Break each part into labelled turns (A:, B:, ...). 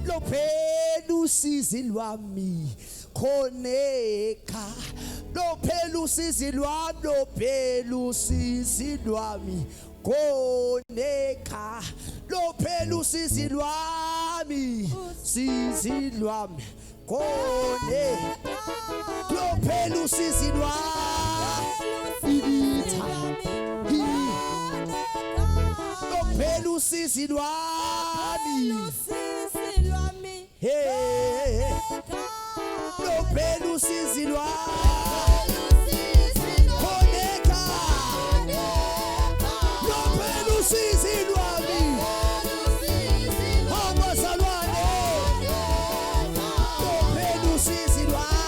A: lophela usizi lwami khoneka lophela usizi lwami lophela usizi lwami khoneka lophela usizi lwami sizi lwami khoneka lophela usizi lwami lophela usizi lwami hey lophela usizi lwami khoneka lophela usizi lwami abazalwane lophela usizi lwami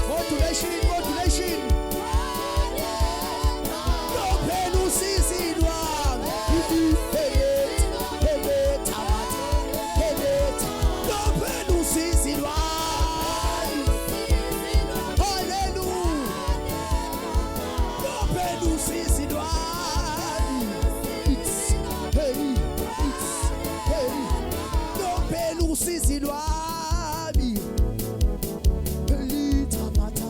A: modulation lophela usizi lwami lophela usizi lwami hallelujah lophela usizi lwami lophela usizi lwami elithatha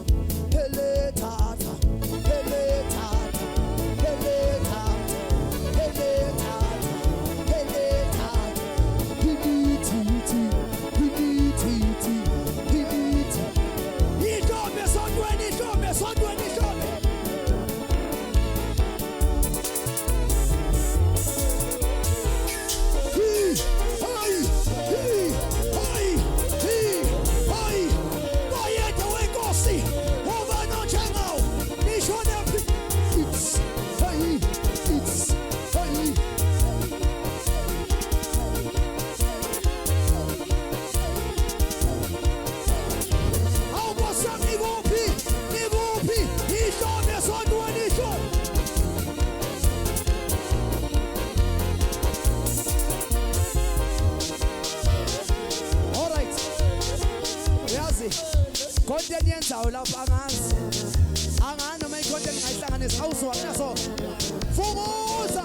A: content yenzayo lapho angazi angani noma icontent ngayihlanganisa awuzwa so fukuza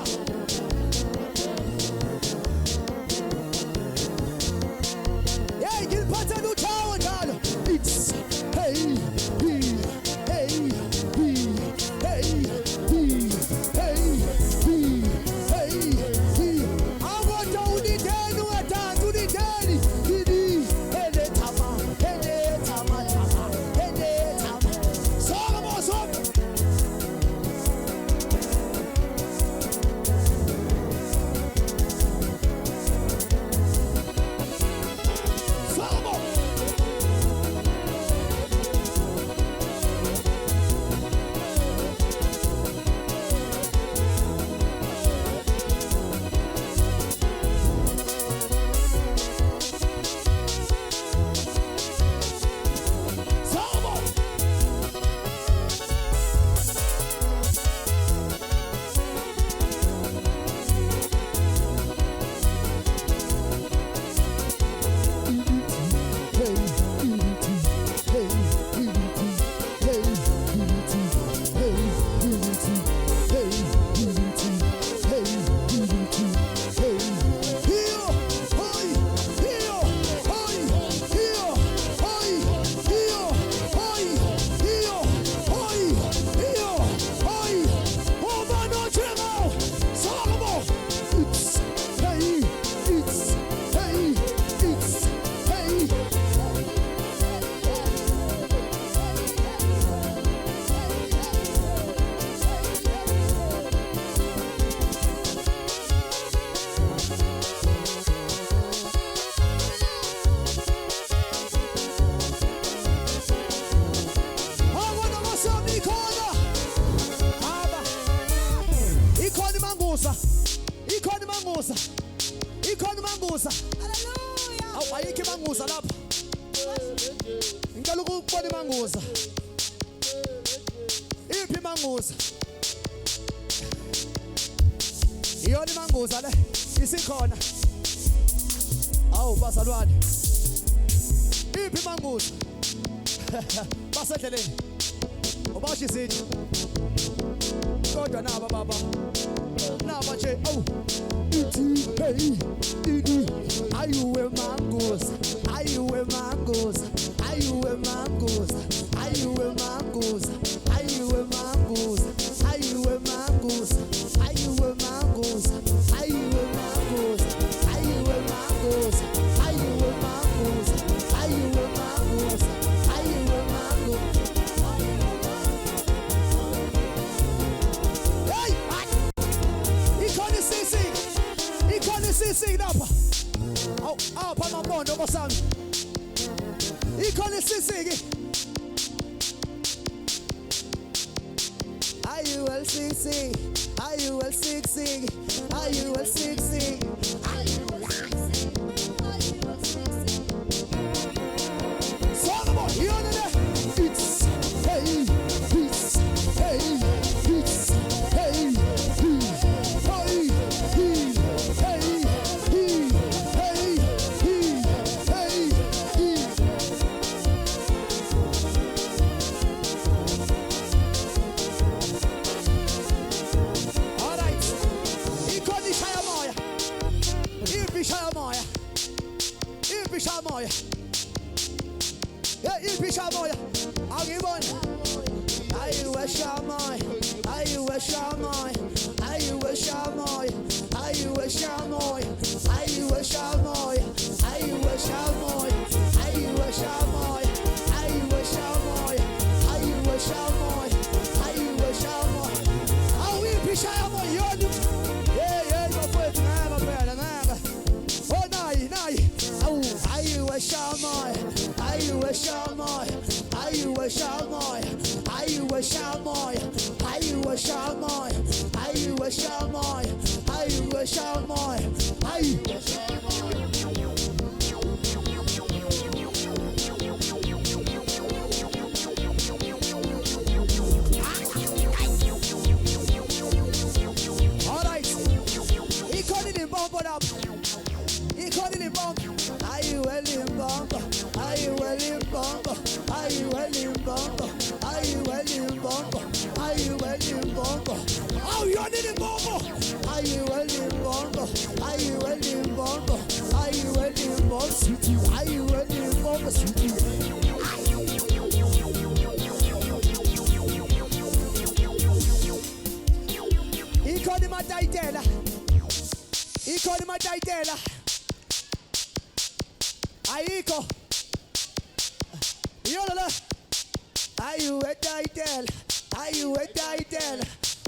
A: hey ngiliphatha uthawo njalo it's hey ikhona mangusa hallelujah awu ayikho mangusa lapha ngicela ukubona mangusa iphi mangusa iyona mangusa le isikhona awu bazalwane iphi mangusa basedleleni ubashisithi kodwa naba baba naba nje awu ithi hey ayuwe mama mangoes, are you a mangoes? Are you a mangoes? Are you a mangoes? Are you a mangoes? Are you a mangoes? Are you a mangoes? Are you a mangoes? Are you a mangoes? Are you a mangoes? Are you a mangoes? Are you a mango? Hey! Ikoni sisi lapha. Aw phama mondo nkosami. Ikoni sisi ke. Are you L6? Are you L6? Are you L6? Are you L6? Song about you on there. It's hey, it's hey, it's hey, he, hey, he, hey, he, hey, he, hey, he. All right. Ikoni shaya moya. Ipi shaya moya. Ipi shaya moya. Yeah, ipi shaya moya. I'll give on. Are you a shamoy? Are you a shamoy? Are you a shamoy? Are you a shamoy? Are you a shamoy? Are you a shamoy? Are you a shamoy? Are you a shamoy? Are you a shamoy? Are you a shamoy? Are we be shamoy? Yeah, no puedes nada, pero nada. Oh, nai. Oh, are you a shamoy? Are you a shamoy? Are you a shamoy? Are you a shamoy? Are you a shamoy? Are you a shamoy? Are you a shamoy? Are you a shamoy? All right. He called it in bomb up. He called it in bomb. Are you a limbomba? Are you a limbomba? Are you a limbomba? Are you a limbomba? Are you a limbomba? Oh, you're the limbomba. Are you a limbomba? Are you a limbomba? Are you a limbomba? Sweetie, are you a limbomba? Sweetie. He called him a Daitela. He called him a Daitela. Aiko. Yola. Are you a Daitel? Are you a Daitel?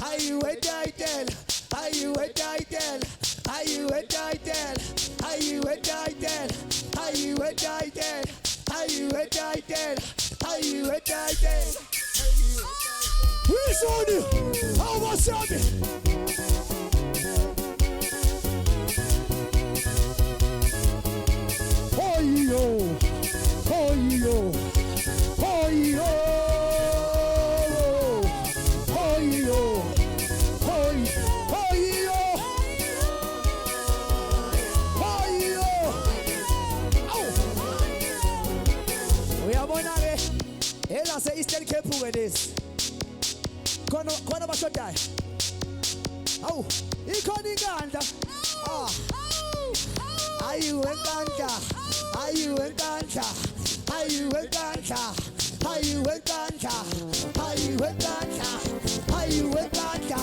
A: Are you a Daitel? Are you a Daitel? Are you a Daitel? Are you a Daitel? Are you a Daitel? Are you a Daitel? Are you a Daitel? Who's on you? How much on it? Oh yo, oh yo, oh yo, oh yo, oh yo, oh yo. We are born again. Ela say Eastern Cape with this. Kono bashodai. Oh, ikoni ganda. Ah. Are you a ganja? Are you a ganja? Are you a ganja? Are you a ganja? Are you a ganja? Are you a ganja?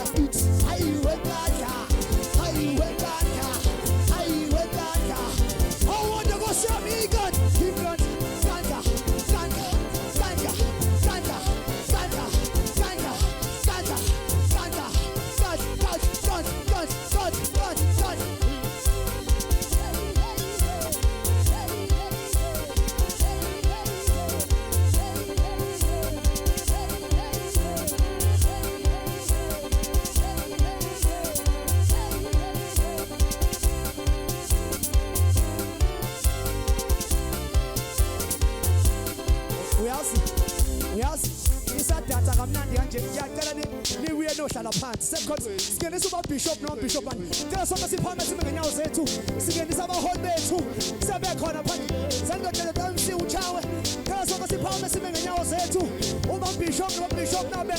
A: Are you a ganja? Are you a ganja? Are you a ganja? I want to go see me gun. Keep gun. Ganja, ganja, ganja, ganja, ganja, ganja, ganja, ganja, ganja. Uyazi isadatha kamnandi kanje ngiyacela nibuye nohlala phansi singenisa ubabishop nobishop ngicela sonke siphame sime ngenyawo zethu singenisa abaholi bethu sibe khona phansi sengicela MC uchawe ngicela sonke siphame sime ngenyawo zethu ubabishop nobishop nabe